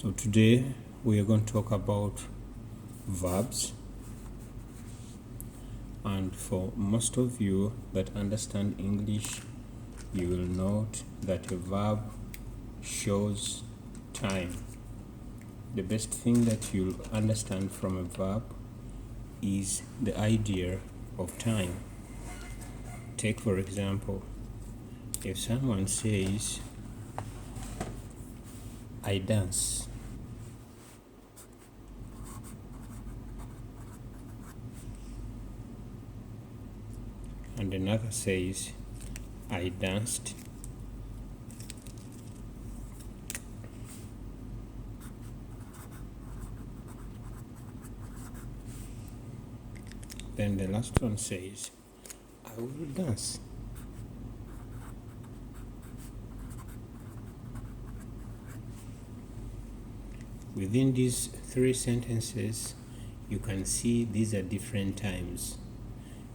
So today we are going to talk about verbs, and for most of you that understand English, you will note that a verb shows time. The best thing that you'll understand from a verb is the idea of time. Take for example, if someone says, I dance, and another says, I danced, then the last one says, I will dance. Within these three sentences, you can see these are different times.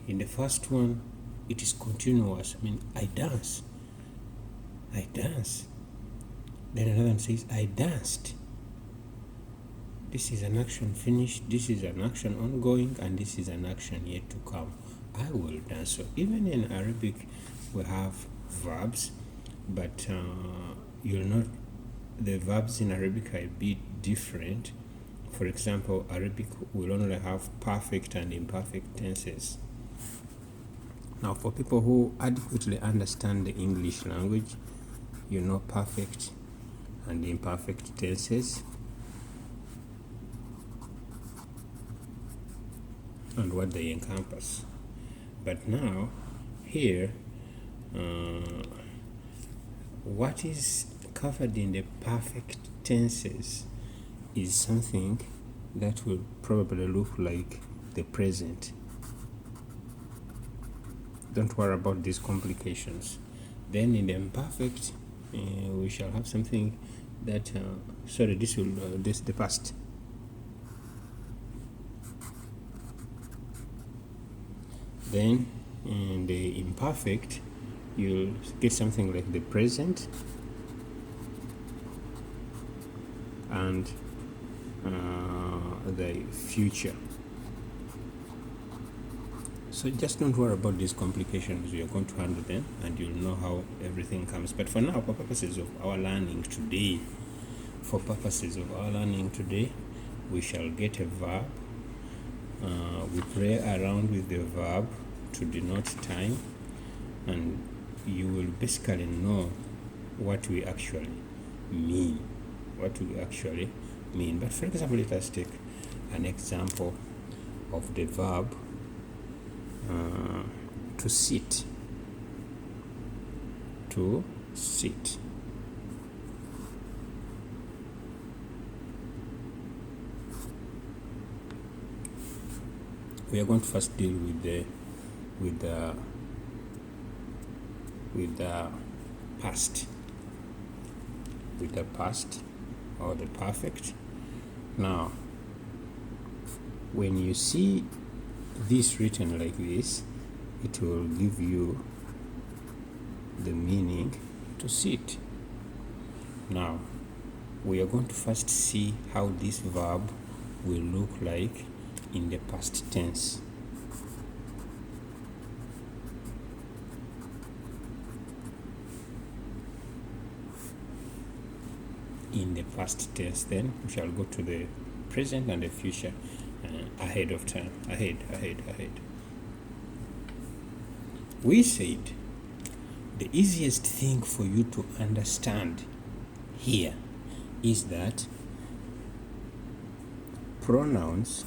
In the first one, it is continuous. I dance. I dance. Then another one says, I danced. This is an action finished, this is an action ongoing, and this is an action yet to come. I will dance. So even in Arabic, we have verbs, but you'll note the verbs in Arabic are a bit different. For example, Arabic will only have perfect and imperfect tenses. Now, for people who adequately understand the English language, you know perfect and imperfect tenses and what they encompass. But now, here, what is covered in the perfect tenses is something that will probably look like the present. Don't worry about these complications. Then in the imperfect, we shall have something that, this is the past. Then in the imperfect, you'll get something like the present and the future. So just don't worry about these complications. You're going to handle them and you'll know how everything comes. But for now, for purposes of our learning today, we shall get a verb. We play around with the verb to denote time, and you will basically know what we actually mean. But for example, let us take an example of the verb to sit. To sit. We are going to first deal with the past. With the past or the perfect. Now, when you see this written like this, it will give you the meaning to sit. Now, we are going to first see how this verb will look like in the past tense. In the past tense, then we shall go to the present and the future ahead of time. Ahead. We said the easiest thing for you to understand here is that pronouns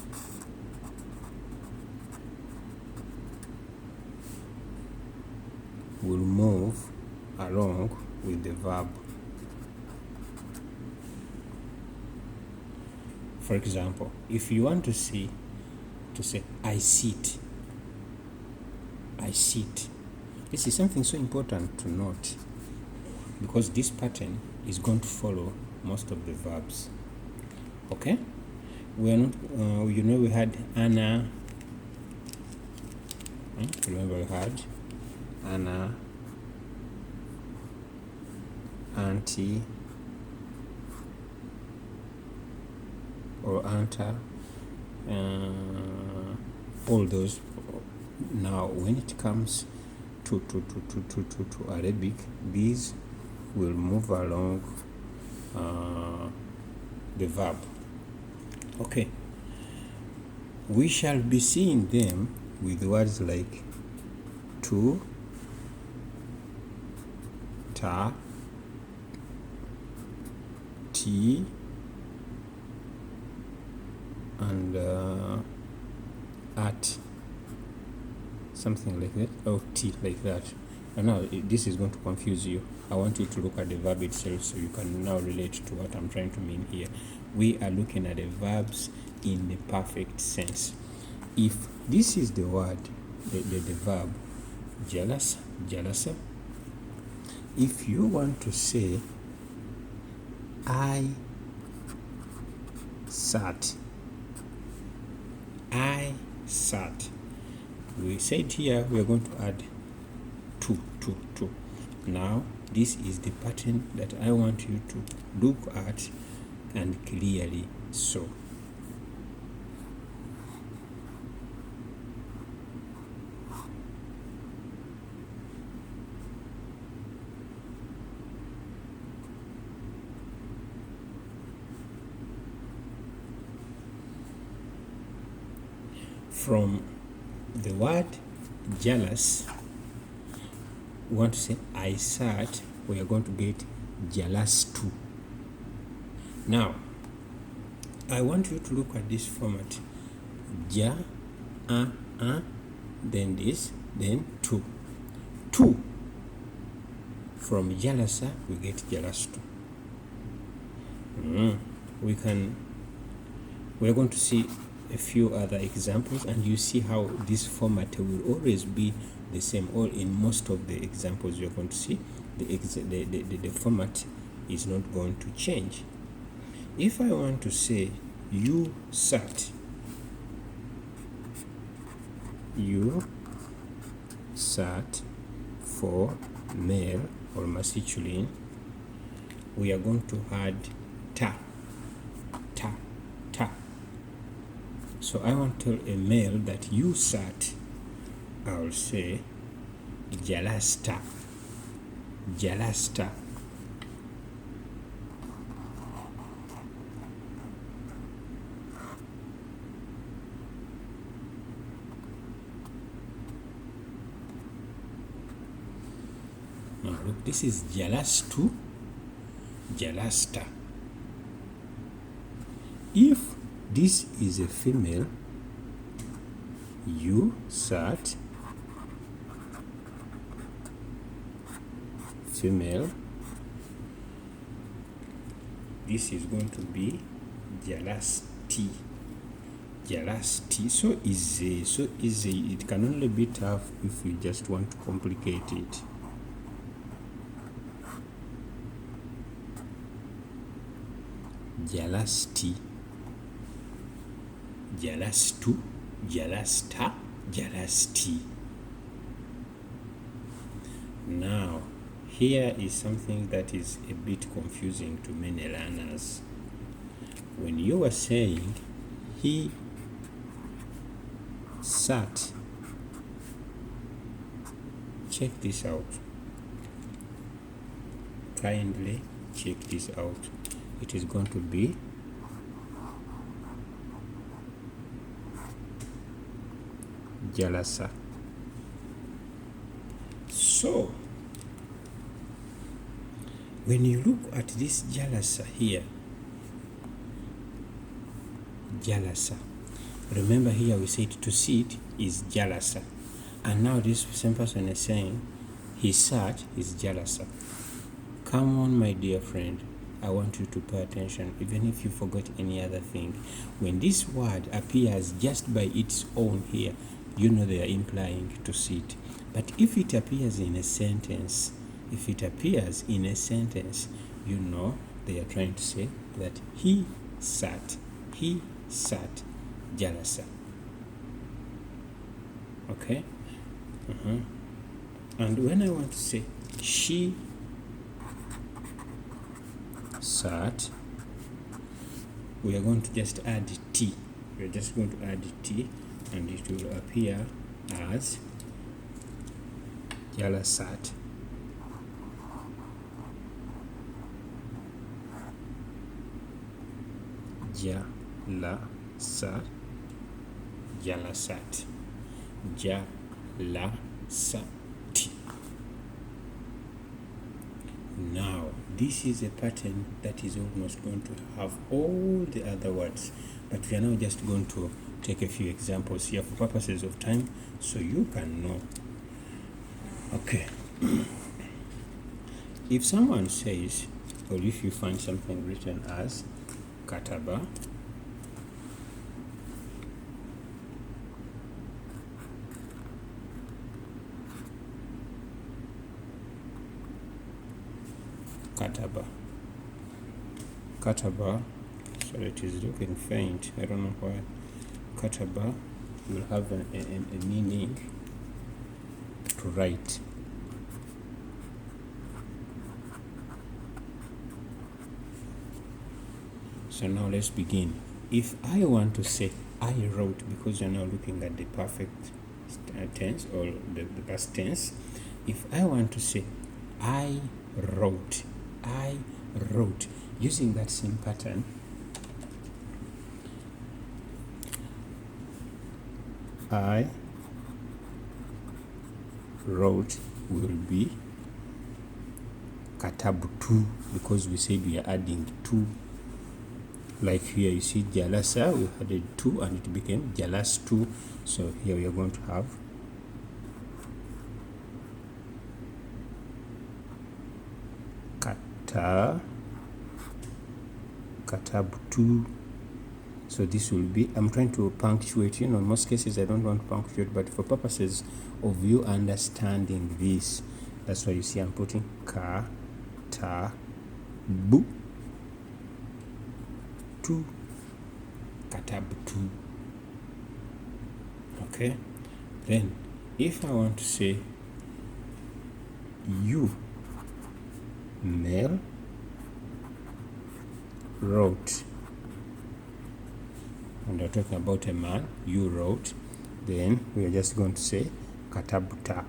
will move along with the verb. For example, if you want to say I sit, this is something so important to note, because this pattern is going to follow most of the verbs. Okay, we are not we had Anna. Remember, we had Anna, auntie, or anta, all those. Now when it comes to Arabic, these will move along the verb. Okay, we shall be seeing them with words like to, ta, ti, and at, something like that, or t, like that. And now this is going to confuse you. I want you to look at the verb itself so you can now relate to what I'm trying to mean here. We are looking at the verbs in the perfect sense. If this is the word, the verb jalasa, if you want to say I sat, we said here we are going to add to. Now this is the pattern that I want you to look at and clearly so. From the word jealous, we want to say I sat, we are going to get jealous to. Now, I want you to look at this format. Ja, then this, then to. To. From jalasa, we get jealous to. We're going to see a few other examples, and you see how this format will always be the same. Or in most of the examples you're going to see, the format is not going to change. If I want to say you sat for male or masculine, we are going to add ta. So I want to tell a male that you sat, I will say jalasta. Now look, this is jalastu, jalasta. If this is a female, you sat, female, this is going to be jalasti. So easy, it can only be tough if you just want to complicate it. Jalasti, jalastu, jalasta, jalasti. Now, here is something that is a bit confusing to many learners. When you are saying he sat, check this out. Kindly check this out. It is going to be jalasa. So when you look at this jalasa here, jalasa, remember here we said to sit is jalasa, and now this same person is saying he sat is jalasa. Come on, my dear friend, I want you to pay attention, even if you forgot any other thing. When this word appears just by its own here, you know they are implying to sit. But if it appears in a sentence, you know they are trying to say that he sat, jalasa. Okay? And when I want to say she sat, we are going to just add T. We are just going to add T, and it will appear as jalasat. Jalasat. Jalasat. Jalasat. Now, this is a pattern that is almost going to have all the other words, but we are now just going to take a few examples here for purposes of time, so you can know. Okay. If someone says, or if you find something written as kataba, kataba, so it is looking faint. I don't know why. Kataba will have a meaning to write. So now let's begin. If I want to say I wrote, because you're now looking at the perfect tense or the past tense, if I want to say I wrote, using that same pattern, I wrote will be katabutu, because we said we are adding two. Like here you see jalasa, we added two and it became jalastu. So here we are going to have katabutu. So this will be, I'm trying to punctuate, in most cases I don't want to punctuate, but for purposes of you understanding this, that's why you see I'm putting katabu tu, katabutu. Okay, then if I want to say you male wrote, and we're talking about a man, you wrote, then we are just going to say katabuta.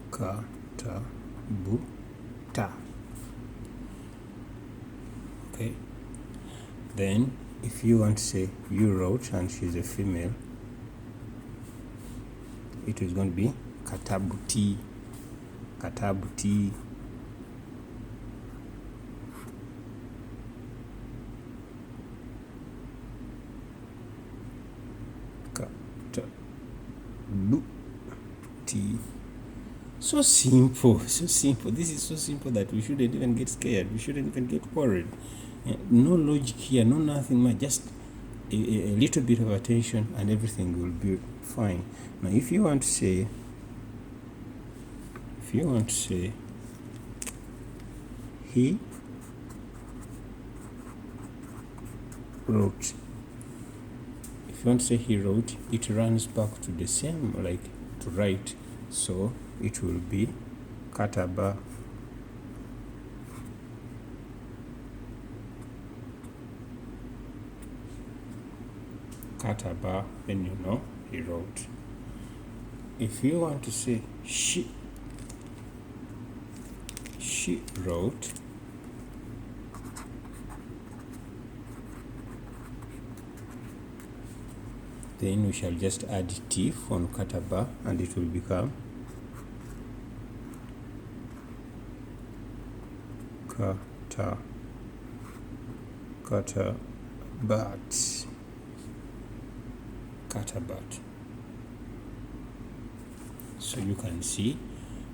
Katabuta. Okay, then if you want to say you wrote and she's a female, it is going to be katabuti. Katabuti. Katabuti. So simple. This is so simple that we shouldn't even get scared. We shouldn't even get worried. No logic here, no nothing much. Just a little bit of attention and everything will be fine. Now, if you want to say he wrote, if you want to say he wrote, it runs back to the same, like to write. So it will be kataba. Kataba, then you know he wrote. If you want to say she wrote, then we shall just add T on kataba and it will become katabat. So you can see,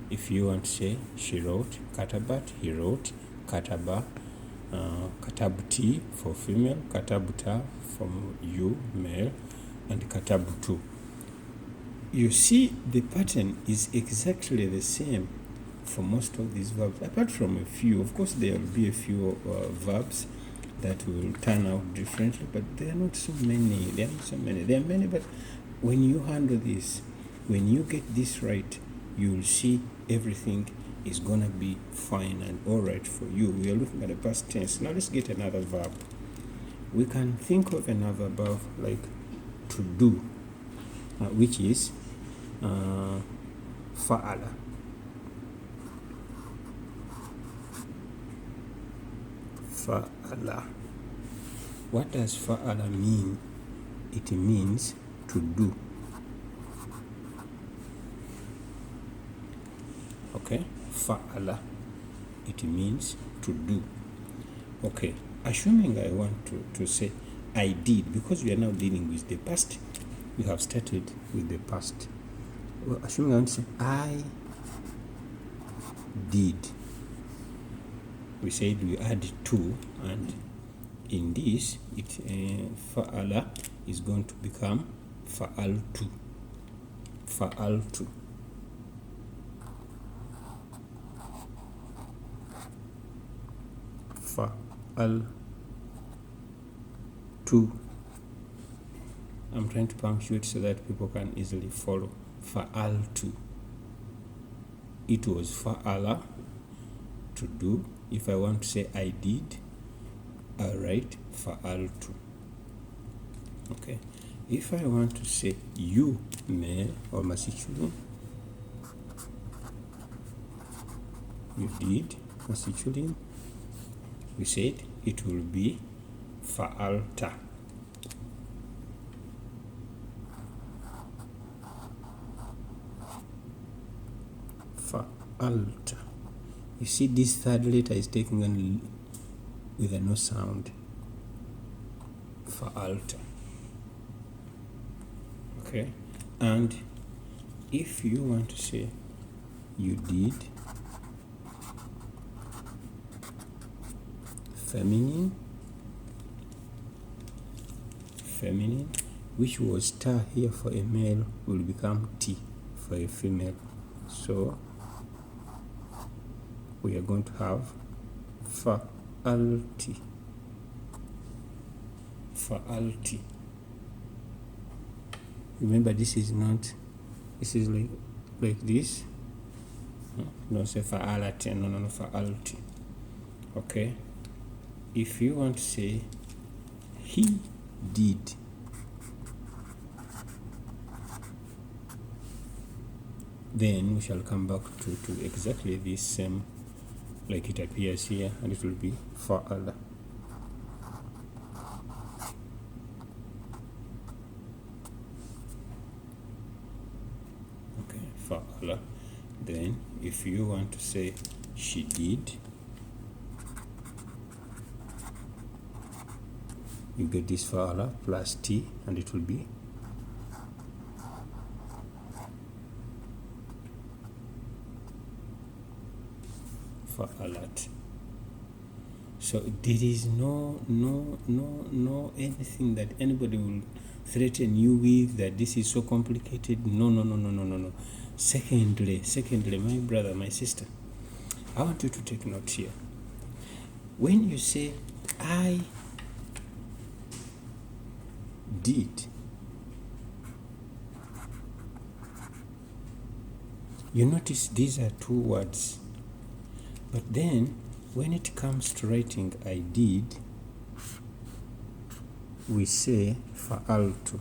if you want to say she wrote, katabat, he wrote, kataba, katabuti for female, katabuta for you, male, and katabutu. You see the pattern is exactly the same for most of these verbs, apart from a few. Of course there will be a few verbs that will turn out differently, but there are not so many. There are many, but when you handle this, When you get this right, you'll see everything is gonna be fine and all right for you. We are looking at the past tense. Now let's get another verb. We can think of another verb like to do, which is fa'ala. Fa'ala. What does fa'ala mean? It means to do. Okay, fa'ala. It means to do. Okay, assuming I want to say I did, because we are now dealing with the past, we have started with the past. Well, assuming I want to say I did, we said we add to, and in this, fa'ala is going to become fa'altu. Fa'altu. Fa'altu. I'm trying to punctuate so that people can easily follow. Fa'altu. It was fa'ala, to do. If I want to say I did, I write fa'altu. Okay. If I want to say you, male or masculine, you did, masculine, we said it will be fa'alta. Fa'alta. You see, this third letter is taken on with a no sound. Fa'alta. Okay. And if you want to say you did, feminine, which was ta here for a male, will become t for a female. So we are going to have fa'alti. Fa'alti. Remember, this is not, this is like this. Don't say fa'alati, no, fa'alti. Okay. If you want to say he did, then we shall come back to exactly this same, like it appears here, and it will be fa'ala. Okay, fa'ala. Then if you want to say she did, you get this fa'ala plus t, and it will be fa'alat. So there is no anything that anybody will threaten you with that this is so complicated. No. Secondly, my brother, my sister, I want you to take note here. When you say I did, you notice these are two words, but then when it comes to writing I did, we say fa'altu.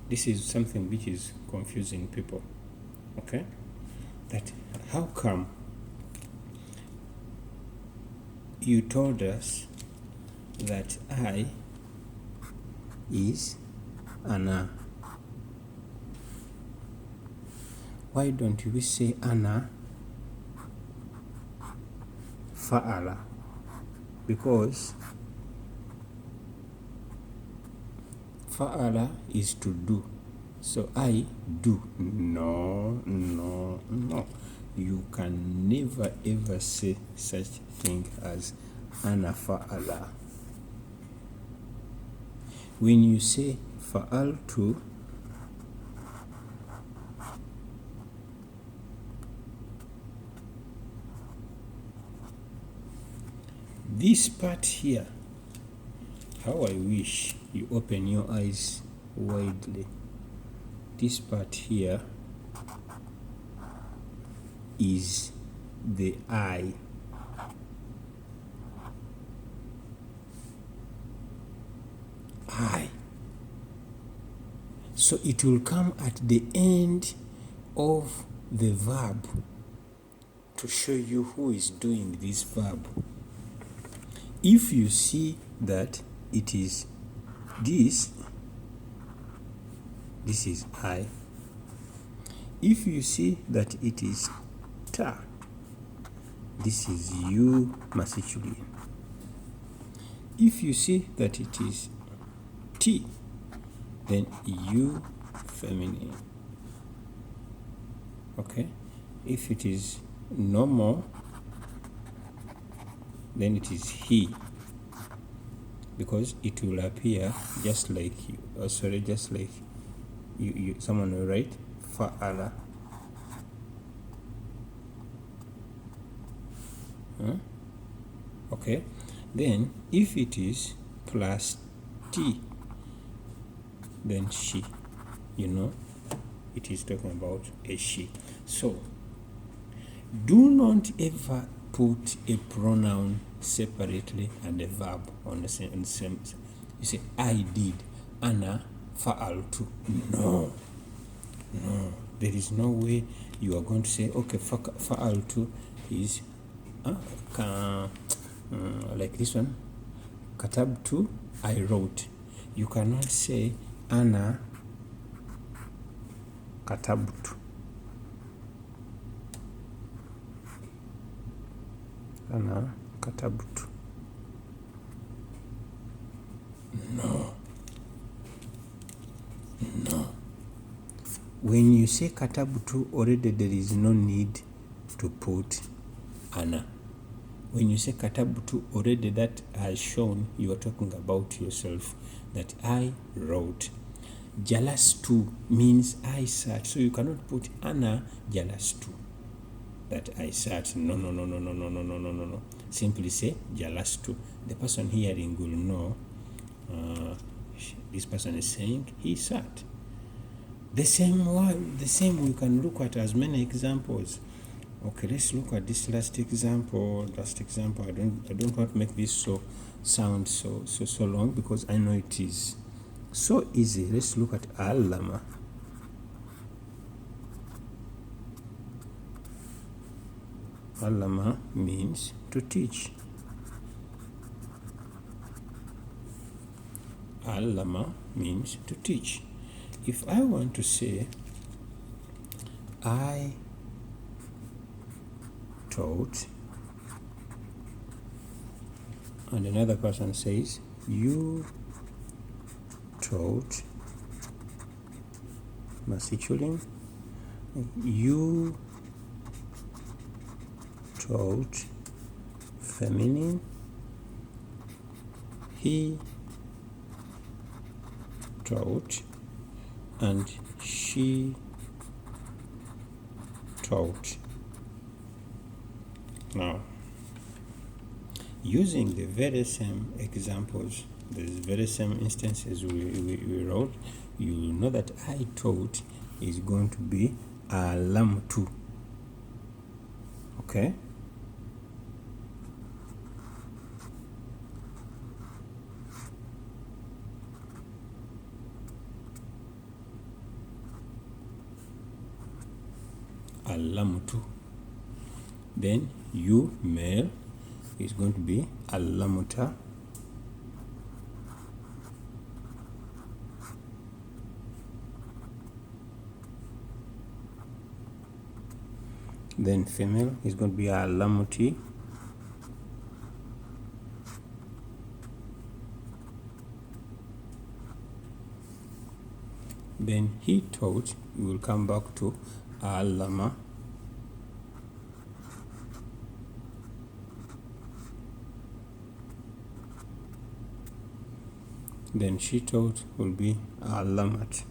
This is something which is confusing people. Okay? That how come you told us that I is ana? Why don't we say ana fa'ala? Because fa'ala is to do. So I do. No. You can never ever say such thing as ana fa'ala. When you say fa'altu, This part here, how I wish you open your eyes widely. This part here is the I. I. So it will come at the end of the verb to show you who is doing this verb. If you see that it is this is I. If you see that it is ta, this is you masculine. If you see that it is T, then you feminine. Okay? If it is normal, then it is he, because it will appear just like you. Just like you someone will write fa'ala. Okay? Then if it is plus T, then she, it is talking about a she. So do not ever put a pronoun separately and a verb on the same. You say I did, ana fa'altu. No, there is no way you are going to say okay, fa'altu is like this one, katabtu, I wrote. You cannot say ana katabtu. Ana katabtu. No. When you say katabtu, already there is no need to put ana. When you say katabtu, already that has shown you are talking about yourself, that I wrote. Jalastu means I sat, so you cannot put ana jalastu, that I sat. No. Simply say jalastu. The person hearing will know this person is saying he sat. The same we can look at as many examples. Okay, let's look at this last example. I don't want to make this sound so long, because I know it is so easy. Let's look at allama. Allama means to teach. Allama means to teach. If I want to say I taught, and another person says you taught, masculine, you taught, feminine, he taught, and she taught. Now, using the very same examples, the very same instances we wrote, you know that I taught is going to be alamtu. Okay? Alamtu. Then you, male, is going to be alamuta. Then female is going to be alamuti. Then he taught, you will come back to alama. Then she taught will be alamat.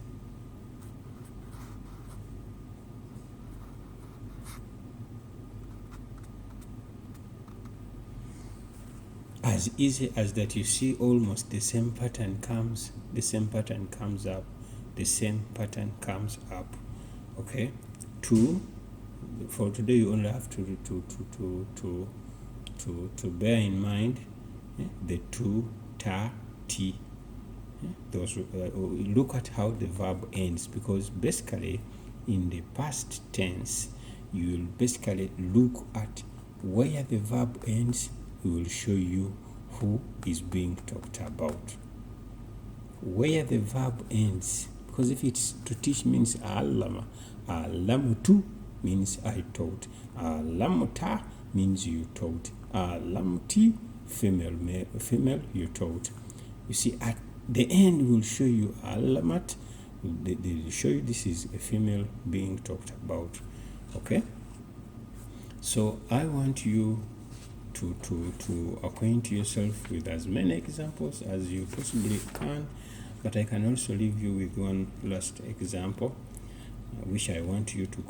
as easy as that. You see almost the same pattern comes up, the same pattern comes up. Okay, two. For today, you only have to bear in mind the tu, ta, ti. Those look at how the verb ends, because basically in the past tense you will basically look at where the verb ends. It will show you who is being talked about. Where the verb ends, because if it's to teach means allama, alamutu means I taught, alamuta means you taught, alamuti female you taught. You see, at the end will show you alamat. They will show you this is a female being talked about. Okay, so I want you to acquaint yourself with as many examples as you possibly can, but I can also leave you with one last example which I want you to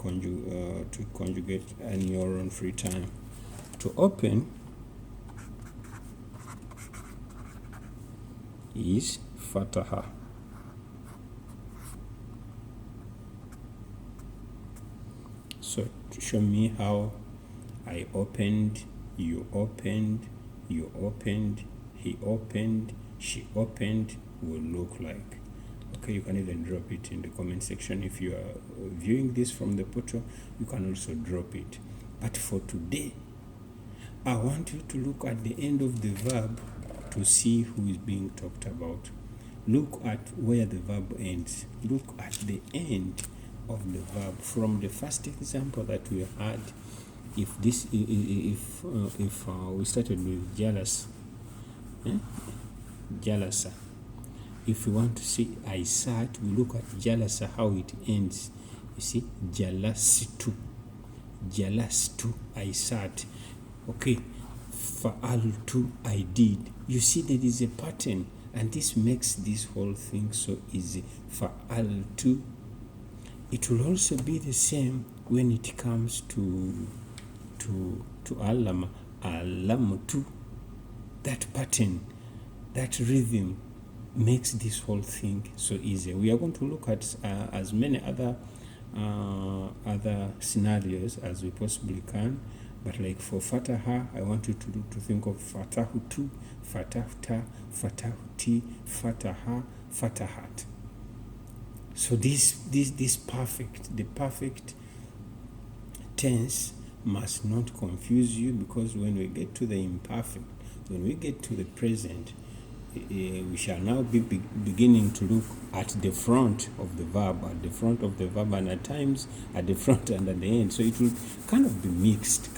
conjugate in your own free time. To open is fataha. So to show me how I opened, you opened, you opened, he opened, she opened will look like. Okay, you can even drop it in the comment section. If you are viewing this from the portal, you can also drop it. But for today, I want you to look at the end of the verb to see who is being talked about. Look at where the verb ends. Look at the end of the verb. From the first example that we had, if we started with jealous, jalasa. If we want to see I sat, we look at jalasa, how it ends. You see, jalasitu, I sat. Okay, fa'altu, I did. You see, there is a pattern, and this makes this whole thing so easy. Fa'altu. It will also be the same when it comes to allama, alamutu. That pattern, that rhythm makes this whole thing so easy. We are going to look at as many other scenarios as we possibly can, but like for fataha, I want you to think of fatahutu, fatahta, fatahuti, fataha, fatahat. So this the perfect tense must not confuse you, because when we get to the imperfect, when we get to the present, we shall now be beginning to look at the front of the verb, and at times at the front and at the end. So it will kind of be mixed.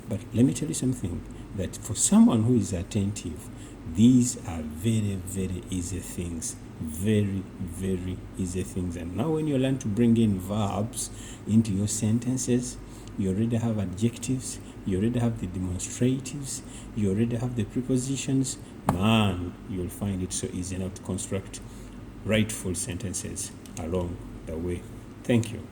But let me tell you something, that for someone who is attentive, these are very, very easy things. Very, very easy things. And now when you learn to bring in verbs into your sentences, you already have adjectives, you already have the demonstratives, you already have the prepositions. Man, you'll find it so easy now to construct rightful sentences along the way. Thank you.